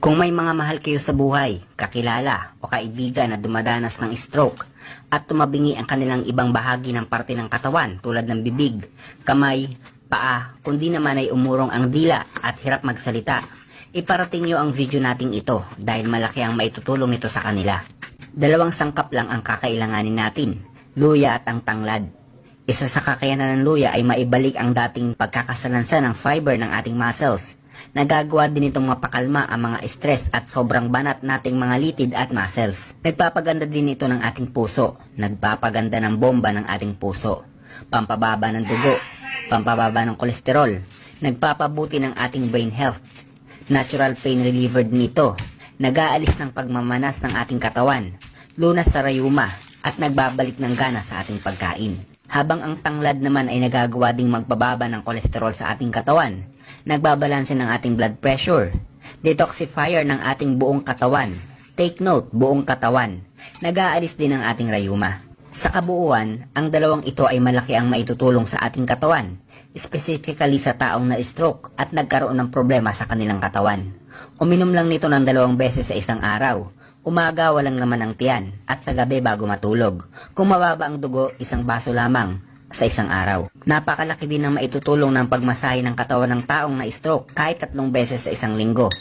Kung may mga mahal kayo sa buhay, kakilala o kaibigan na dumadanas ng stroke at tumabingi ang kanilang ibang bahagi ng parte ng katawan tulad ng bibig, kamay, paa, kundi naman ay umurong ang dila at hirap magsalita, iparating nyo ang video nating ito dahil malaki ang maitutulong nito sa kanila. Dalawang sangkap lang ang kakailanganin natin, luya at ang tanglad. Isa sa kakayanan ng luya ay maibalik ang dating pagkakasalansan ng fiber ng ating muscles. Nagagawa din itong mapakalma ang mga stress at sobrang banat nating mga litid at muscles. Nagpapaganda din ito ng ating puso. Nagpapaganda ng bomba ng ating puso. Pampababa ng dugo. Pampababa ng kolesterol. Nagpapabuti ng ating brain health. Natural pain reliever din ito. Nag-aalis ng pagmamanas ng ating katawan. Lunas sa rayuma. At nagbabalik ng gana sa ating pagkain. Habang ang tanglad naman ay nagagawa ding magbababa ng kolesterol sa ating katawan. Nagbabalanse ng ating blood pressure. Detoxifier ng ating buong katawan. Take note, buong katawan. Nag-aalis din ng ating rayuma. Sa kabuuan, ang dalawang ito ay malaki ang maitutulong sa ating katawan. Specifically sa taong na-stroke at nagkaroon ng problema sa kanilang katawan. Uminom lang nito ng 2 beses sa isang araw. Umaga walang laman ang tiyan at sa gabi bago matulog. Kung mababa ang dugo, 1 baso lamang sa isang araw. Napakalaki din ng maitutulong ng pagmasahe ng katawan ng taong na-stroke kahit 3 beses sa isang linggo.